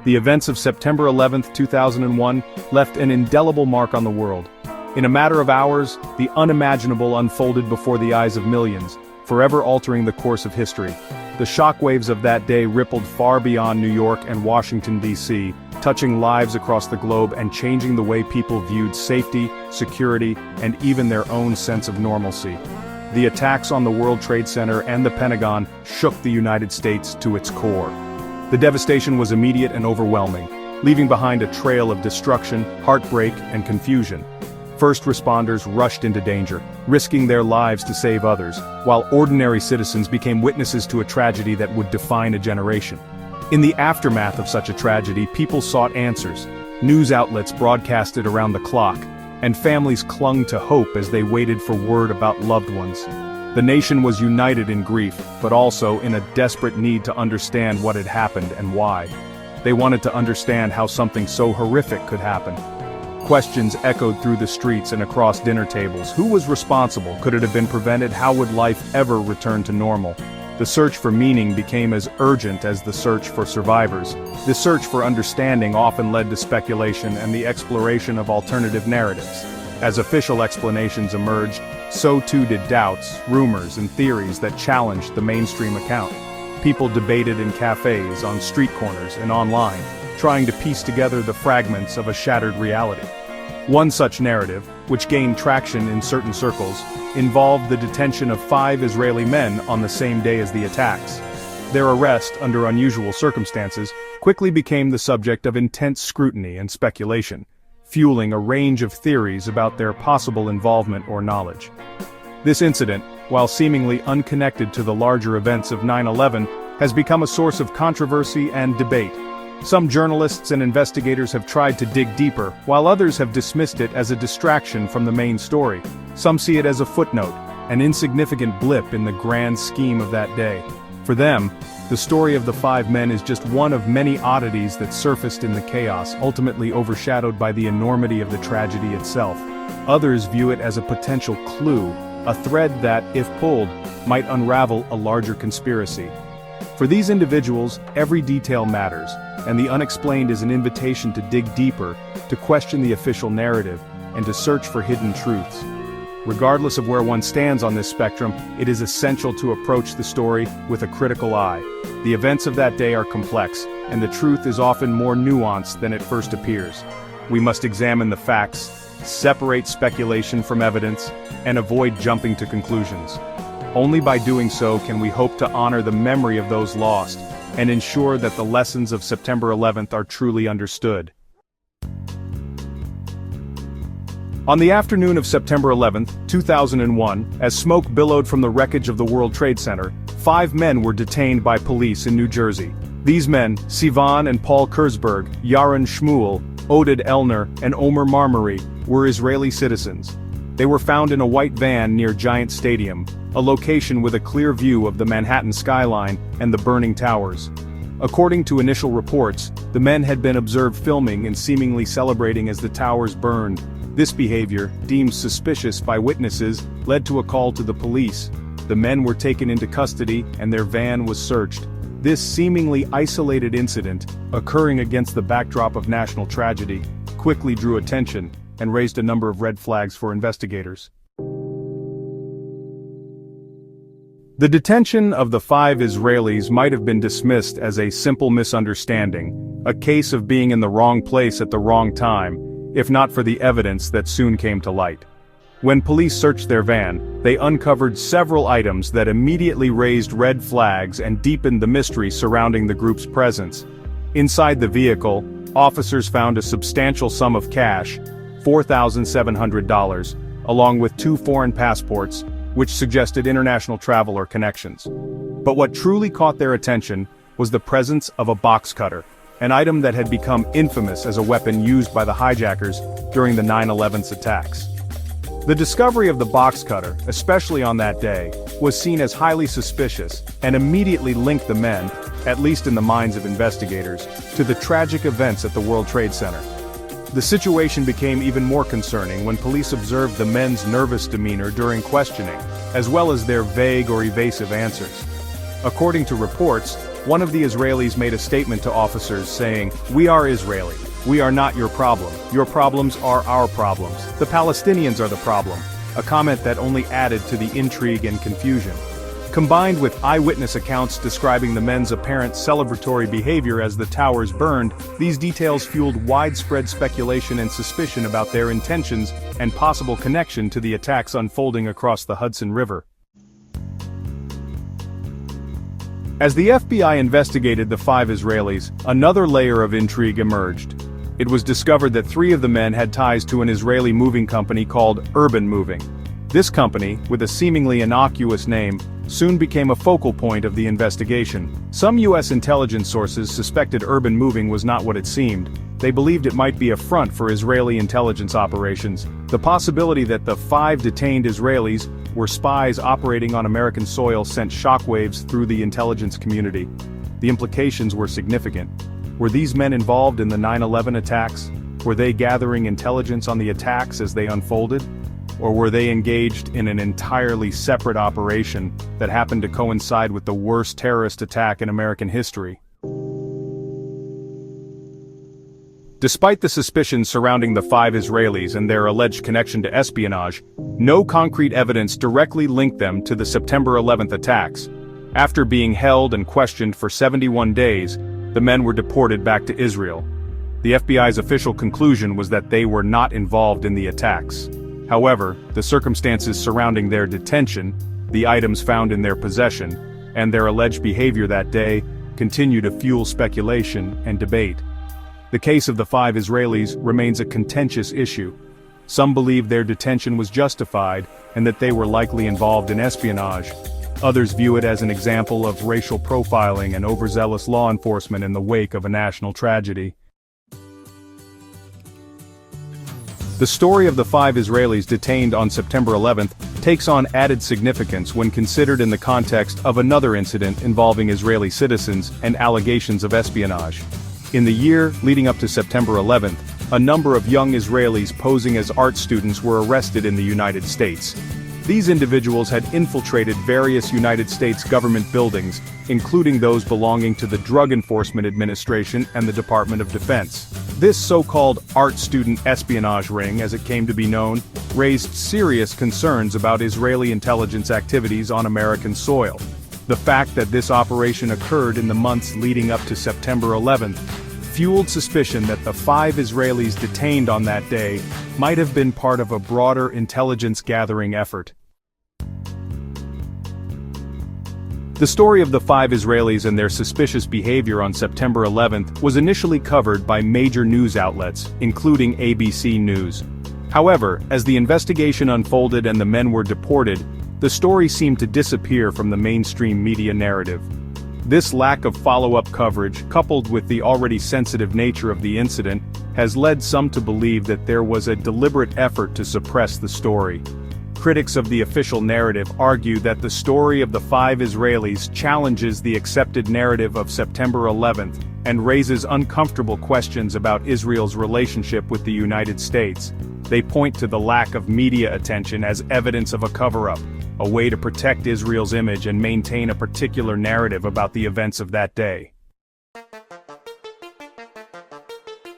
The events of September 11, 2001, left an indelible mark on the world. In a matter of hours, the unimaginable unfolded before the eyes of millions, forever altering the course of history. The shockwaves of that day rippled far beyond New York and Washington, D.C., touching lives across the globe and changing the way people viewed safety, security, and even their own sense of normalcy. The attacks on the World Trade Center and the Pentagon shook the United States to its core. The devastation was immediate and overwhelming, leaving behind a trail of destruction, heartbreak, and confusion. First responders rushed into danger, risking their lives to save others, while ordinary citizens became witnesses to a tragedy that would define a generation. In the aftermath of such a tragedy, people sought answers. News outlets broadcasted around the clock, and families clung to hope as they waited for word about loved ones. The nation was united in grief, but also in a desperate need to understand what had happened and why. They wanted to understand how something so horrific could happen. Questions echoed through the streets and across dinner tables. Who was responsible? Could it have been prevented? How would life ever return to normal? The search for meaning became as urgent as the search for survivors. The search for understanding often led to speculation and the exploration of alternative narratives. As official explanations emerged, so too did doubts, rumors, and theories that challenged the mainstream account. People debated in cafes, on street corners, and online, trying to piece together the fragments of a shattered reality. One such narrative, which gained traction in certain circles, involved the detention of 5 Israeli men on the same day as the attacks. Their arrest, under unusual circumstances, quickly became the subject of intense scrutiny and speculation, fueling a range of theories about their possible involvement or knowledge. This incident, while seemingly unconnected to the larger events of 9/11, has become a source of controversy and debate. Some journalists and investigators have tried to dig deeper, while others have dismissed it as a distraction from the main story. Some see it as a footnote, an insignificant blip in the grand scheme of that day. For them, the story of the 5 men is just one of many oddities that surfaced in the chaos, ultimately overshadowed by the enormity of the tragedy itself. Others view it as a potential clue, a thread that, if pulled, might unravel a larger conspiracy. For these individuals, every detail matters, and the unexplained is an invitation to dig deeper, to question the official narrative, and to search for hidden truths. Regardless of where one stands on this spectrum, it is essential to approach the story with a critical eye. The events of that day are complex, and the truth is often more nuanced than it first appears. We must examine the facts, separate speculation from evidence, and avoid jumping to conclusions. Only by doing so can we hope to honor the memory of those lost, and ensure that the lessons of September 11th are truly understood. On the afternoon of September 11, 2001, as smoke billowed from the wreckage of the World Trade Center, 5 men were detained by police in New Jersey. These men, Sivan and Paul Kurzberg, Yaron Shmuel, Oded Elner, and Omer Marmari, were Israeli citizens. They were found in a white van near Giant Stadium, a location with a clear view of the Manhattan skyline and the burning towers. According to initial reports, the men had been observed filming and seemingly celebrating as the towers burned. This behavior, deemed suspicious by witnesses, led to a call to the police. The men were taken into custody and their van was searched. This seemingly isolated incident, occurring against the backdrop of national tragedy, quickly drew attention and raised a number of red flags for investigators. The detention of the 5 Israelis might have been dismissed as a simple misunderstanding, a case of being in the wrong place at the wrong time, if not for the evidence that soon came to light. When police searched their van, they uncovered several items that immediately raised red flags and deepened the mystery surrounding the group's presence. Inside the vehicle, officers found a substantial sum of cash, $4,700, along with 2 foreign passports, which suggested international travel or connections. But what truly caught their attention was the presence of a box cutter, an item that had become infamous as a weapon used by the hijackers during the 9/11 attacks. The discovery of the box cutter, especially on that day, was seen as highly suspicious and immediately linked the men, at least in the minds of investigators, to the tragic events at the World Trade Center. The situation became even more concerning when police observed the men's nervous demeanor during questioning, as well as their vague or evasive answers. According to reports, one of the Israelis made a statement to officers saying, "We are Israeli. We are not your problem. Your problems are our problems. The Palestinians are the problem," a comment that only added to the intrigue and confusion. Combined with eyewitness accounts describing the men's apparent celebratory behavior as the towers burned, these details fueled widespread speculation and suspicion about their intentions and possible connection to the attacks unfolding across the Hudson River. As the FBI investigated the 5 Israelis, another layer of intrigue emerged. It was discovered that 3 of the men had ties to an Israeli moving company called Urban Moving. This company, with a seemingly innocuous name, soon became a focal point of the investigation. Some U.S. intelligence sources suspected Urban Moving was not what it seemed. They believed it might be a front for Israeli intelligence operations. The possibility that the 5 detained Israelis were spies operating on American soil sent shockwaves through the intelligence community. The implications were significant. Were these men involved in the 9/11 attacks? Were they gathering intelligence on the attacks as they unfolded? Or were they engaged in an entirely separate operation that happened to coincide with the worst terrorist attack in American history? Despite the suspicions surrounding the 5 Israelis and their alleged connection to espionage, no concrete evidence directly linked them to the September 11th attacks. After being held and questioned for 71 days, the men were deported back to Israel. The FBI's official conclusion was that they were not involved in the attacks. However, the circumstances surrounding their detention, the items found in their possession, and their alleged behavior that day continue to fuel speculation and debate. The case of the 5 Israelis remains a contentious issue. Some believe their detention was justified and that they were likely involved in espionage. Others view it as an example of racial profiling and overzealous law enforcement in the wake of a national tragedy. The story of the 5 Israelis detained on September 11th takes on added significance when considered in the context of another incident involving Israeli citizens and allegations of espionage. In the year leading up to September 11th, a number of young Israelis posing as art students were arrested in the United States. These individuals had infiltrated various United States government buildings, including those belonging to the Drug Enforcement Administration and the Department of Defense. This so-called art student espionage ring, as it came to be known, raised serious concerns about Israeli intelligence activities on American soil. The fact that this operation occurred in the months leading up to September 11th fueled suspicion that the 5 Israelis detained on that day might have been part of a broader intelligence-gathering effort. The story of the 5 Israelis and their suspicious behavior on September 11th was initially covered by major news outlets, including ABC News. However, as the investigation unfolded and the men were deported, the story seemed to disappear from the mainstream media narrative. This lack of follow-up coverage, coupled with the already sensitive nature of the incident, has led some to believe that there was a deliberate effort to suppress the story. Critics of the official narrative argue that the story of the 5 Israelis challenges the accepted narrative of September 11th and raises uncomfortable questions about Israel's relationship with the United States. They point to the lack of media attention as evidence of a cover-up, a way to protect Israel's image and maintain a particular narrative about the events of that day.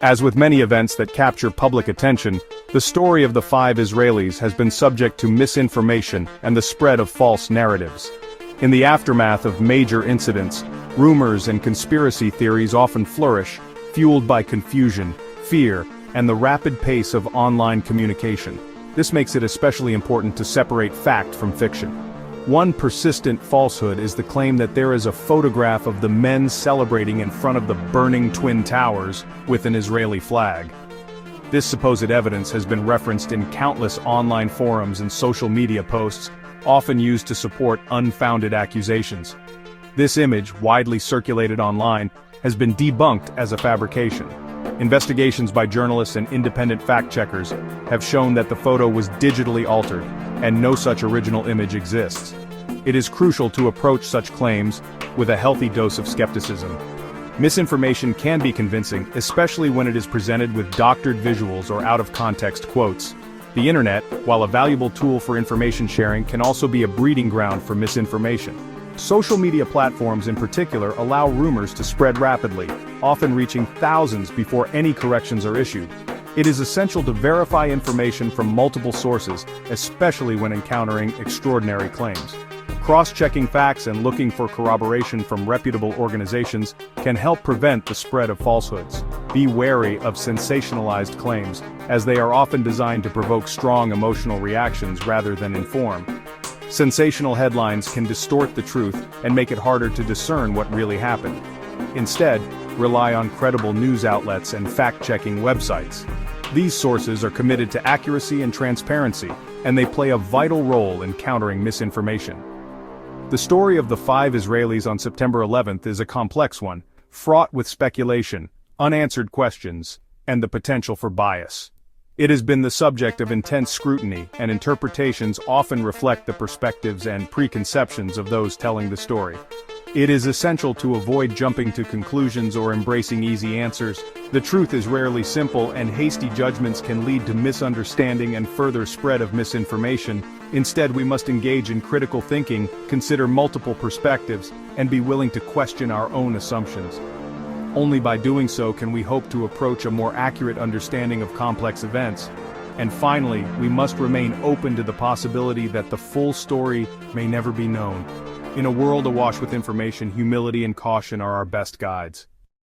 As with many events that capture public attention, the story of the 5 Israelis has been subject to misinformation and the spread of false narratives. In the aftermath of major incidents, rumors and conspiracy theories often flourish, fueled by confusion, fear, and the rapid pace of online communication. This makes it especially important to separate fact from fiction. One persistent falsehood is the claim that there is a photograph of the men celebrating in front of the burning Twin Towers with an Israeli flag. This supposed evidence has been referenced in countless online forums and social media posts, often used to support unfounded accusations. This image, widely circulated online, has been debunked as a fabrication. Investigations by journalists and independent fact-checkers have shown that the photo was digitally altered, and no such original image exists. It is crucial to approach such claims with a healthy dose of skepticism. Misinformation can be convincing, especially when it is presented with doctored visuals or out-of-context quotes. The internet, while a valuable tool for information sharing, can also be a breeding ground for misinformation. Social media platforms in particular allow rumors to spread rapidly, often reaching thousands before any corrections are issued. It is essential to verify information from multiple sources, especially when encountering extraordinary claims. Cross-checking facts and looking for corroboration from reputable organizations can help prevent the spread of falsehoods. Be wary of sensationalized claims, as they are often designed to provoke strong emotional reactions rather than inform. Sensational headlines can distort the truth and make it harder to discern what really happened. Instead, rely on credible news outlets and fact-checking websites. These sources are committed to accuracy and transparency, and they play a vital role in countering misinformation. The story of the 5 Israelis on September 11th is a complex one, fraught with speculation, unanswered questions, and the potential for bias. It has been the subject of intense scrutiny, and interpretations often reflect the perspectives and preconceptions of those telling the story. It is essential to avoid jumping to conclusions or embracing easy answers. The truth is rarely simple, and hasty judgments can lead to misunderstanding and further spread of misinformation. Instead, we must engage in critical thinking, consider multiple perspectives, and be willing to question our own assumptions. Only by doing so can we hope to approach a more accurate understanding of complex events. And finally, we must remain open to the possibility that the full story may never be known. In a world awash with information, humility and caution are our best guides.